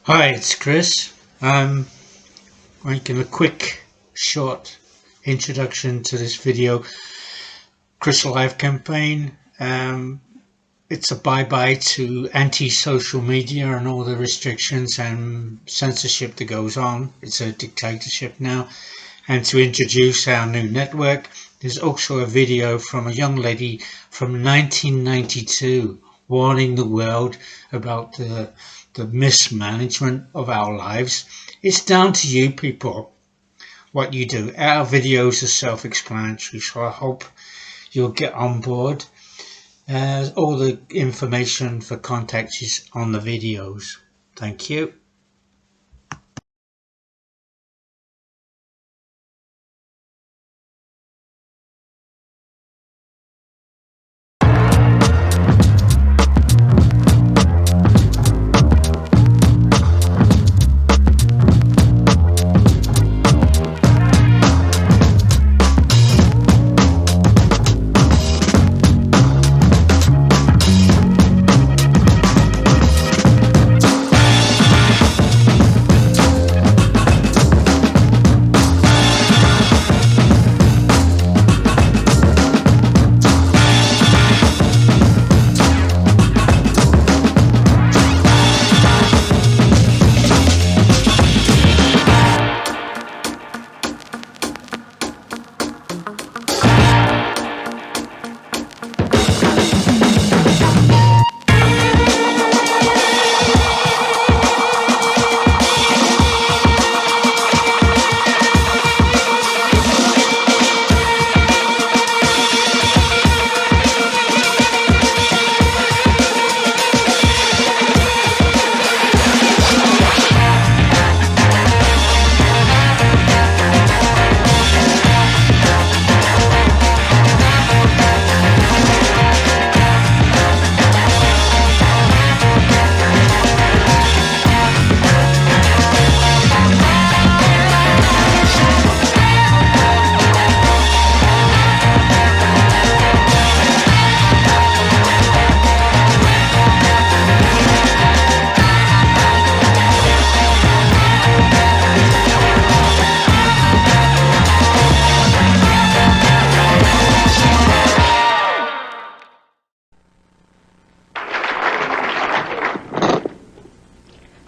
Hi, it's Chris. I'm making a quick, short introduction to this video. ChRiSlive campaign. It's a bye-bye to anti-social media and all the restrictions and censorship that goes on. It's a dictatorship now. And to introduce our new network, there's also a video from a young lady from 1992 warning the world about the mismanagement of our lives. It's down to you people what you do. Our videos are self-explanatory, so I hope you'll get on board. All the information for contact is on the videos. Thank you.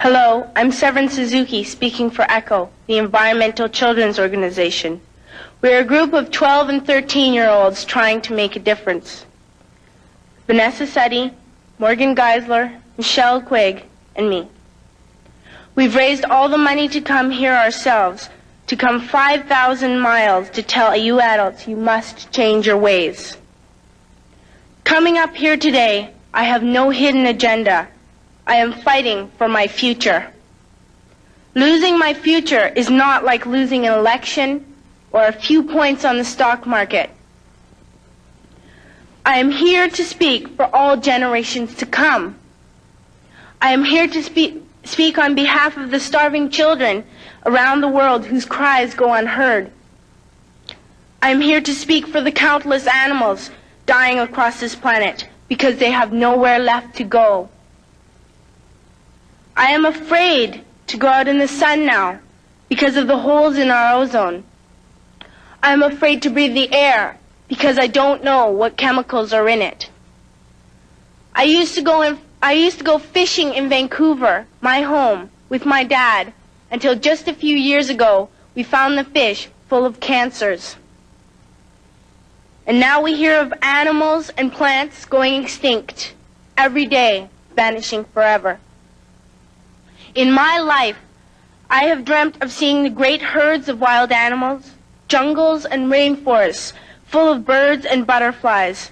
Hello, I'm Severin Suzuki speaking for ECHO, the Environmental Children's Organization. We're a group of 12 and 13-year-olds trying to make a difference. Vanessa Setti, Morgan Geisler, Michelle Quigg, and me. We've raised all the money to come here ourselves, to come 5,000 miles to tell you adults you must change your ways. Coming up here today, I have no hidden agenda. I am fighting for my future. Losing my future is not like losing an election or a few points on the stock market. I am here to speak for all generations to come. I am here to speak on behalf of the starving children around the world whose cries go unheard. I am here to speak for the countless animals dying across this planet because they have nowhere left to go. I am afraid to go out in the sun now because of the holes in our ozone. I am afraid to breathe the air because I don't know what chemicals are in it. I used to go fishing in Vancouver, my home, with my dad, until just a few years ago we found the fish full of cancers. And now we hear of animals and plants going extinct every day, vanishing forever. In my life, I have dreamt of seeing the great herds of wild animals, jungles and rainforests full of birds and butterflies.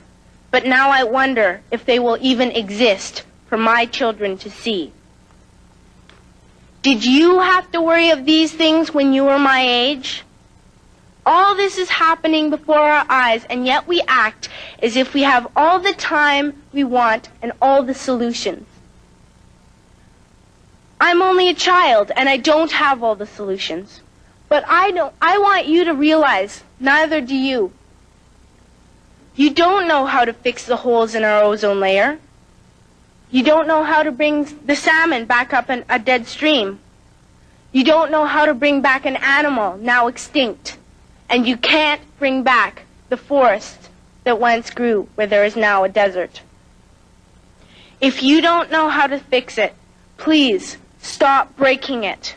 But now I wonder if they will even exist for my children to see. Did you have to worry of these things when you were my age? All this is happening before our eyes, and yet we act as if we have all the time we want and all the solutions. I'm only a child, and I don't have all the solutions. But I want you to realize, neither do you. You don't know how to fix the holes in our ozone layer. You don't know how to bring the salmon back up a dead stream. You don't know how to bring back an animal now extinct. And you can't bring back the forest that once grew where there is now a desert. If you don't know how to fix it, please stop breaking it.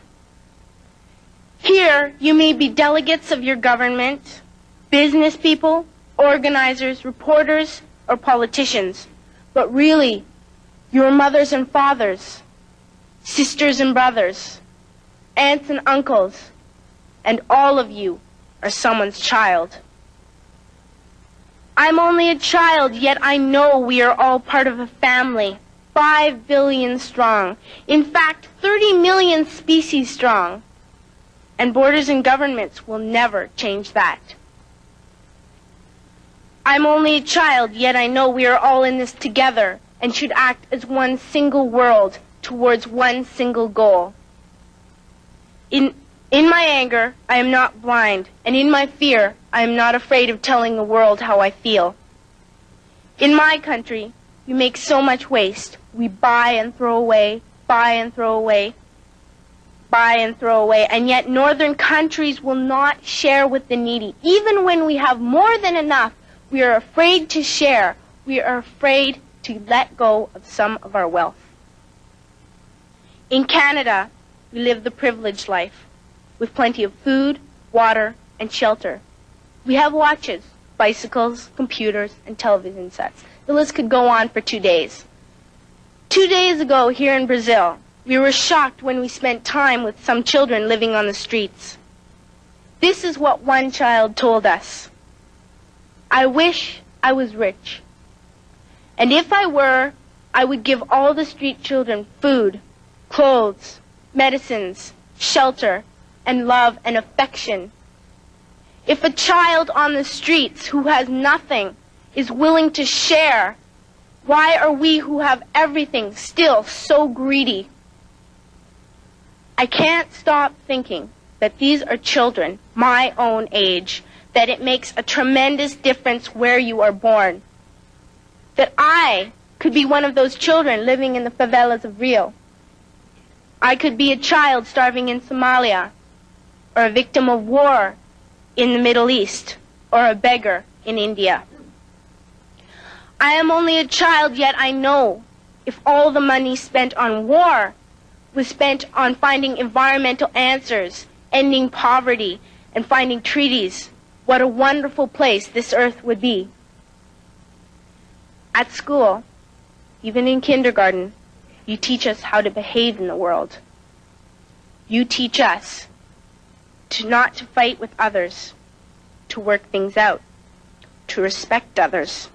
Here, you may be delegates of your government, business people, organizers, reporters, or politicians, but really, your mothers and fathers, sisters and brothers, aunts and uncles, and all of you are someone's child. I'm only a child, yet I know we are all part of a family, 5 billion strong. In fact, 30 million species strong. And borders and governments will never change that. I'm only a child, yet I know we are all in this together and should act as one single world towards one single goal. In my anger, I am not blind, and in my fear, I am not afraid of telling the world how I feel. In my country, we make so much waste. We buy and throw away, buy and throw away, buy and throw away, and yet northern countries will not share with the needy. Even when we have more than enough, we are afraid to share. We are afraid to let go of some of our wealth. In Canada, we live the privileged life, with plenty of food, water, and shelter. We have watches, bicycles, computers, and television sets. The list could go on for 2 days. 2 days ago, here in Brazil, we were shocked when we spent time with some children living on the streets. This is what one child told us. I wish I was rich. And if I were, I would give all the street children food, clothes, medicines, shelter, and love and affection. If a child on the streets who has nothing is willing to share, why are we who have everything still so greedy? I can't stop thinking that these are children my own age, that it makes a tremendous difference where you are born. That I could be one of those children living in the favelas of Rio. I could be a child starving in Somalia, or a victim of war in the Middle East, or a beggar in India. I am only a child, yet I know if all the money spent on war was spent on finding environmental answers, ending poverty, and finding treaties, what a wonderful place this earth would be. At school, even in kindergarten, you teach us how to behave in the world. You teach us not to fight with others, to work things out, to respect others,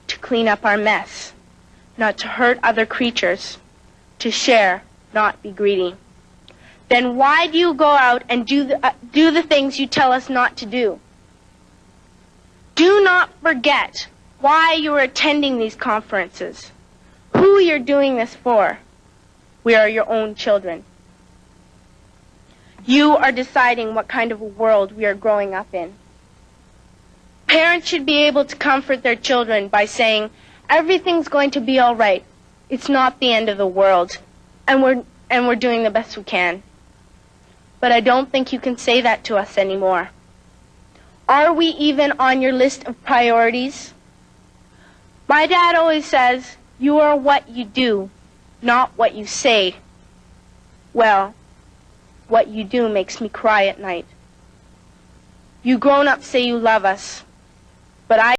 to clean up our mess, not to hurt other creatures, to share, not be greedy. Then why do you go out and do the things you tell us not to do? Do not forget why you are attending these conferences, who you're doing this for. We are your own children. You are deciding what kind of a world we are growing up in. Parents should be able to comfort their children by saying, everything's going to be all right. It's not the end of the world, and we're doing the best we can. But I don't think you can say that to us anymore. Are we even on your list of priorities? My dad always says, you are what you do, not what you say. Well, what you do makes me cry at night. You grown-ups say you love us, but I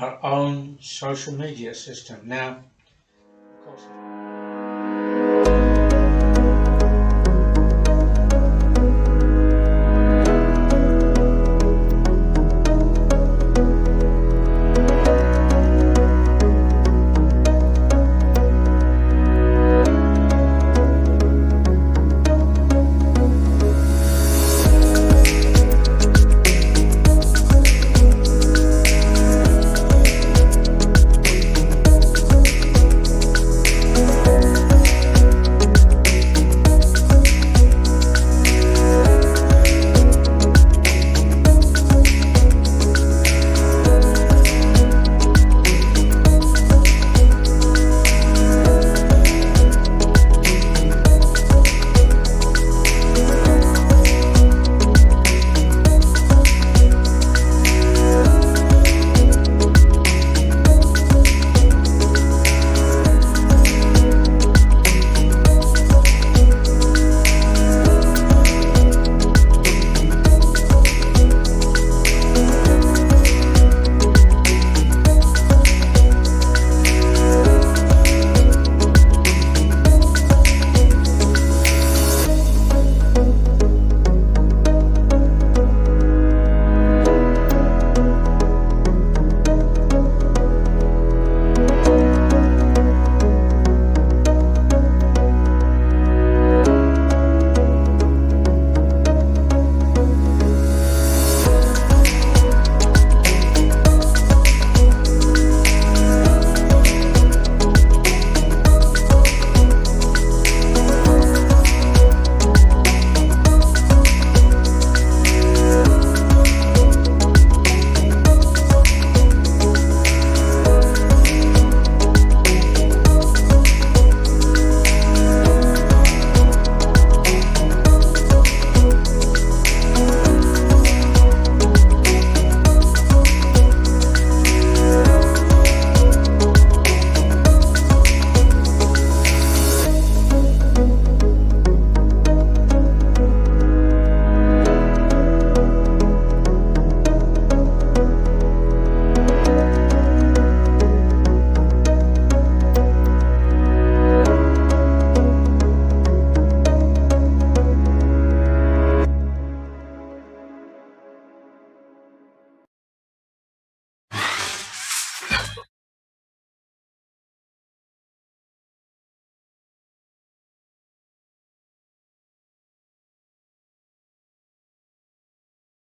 our own social media system. Now, of course,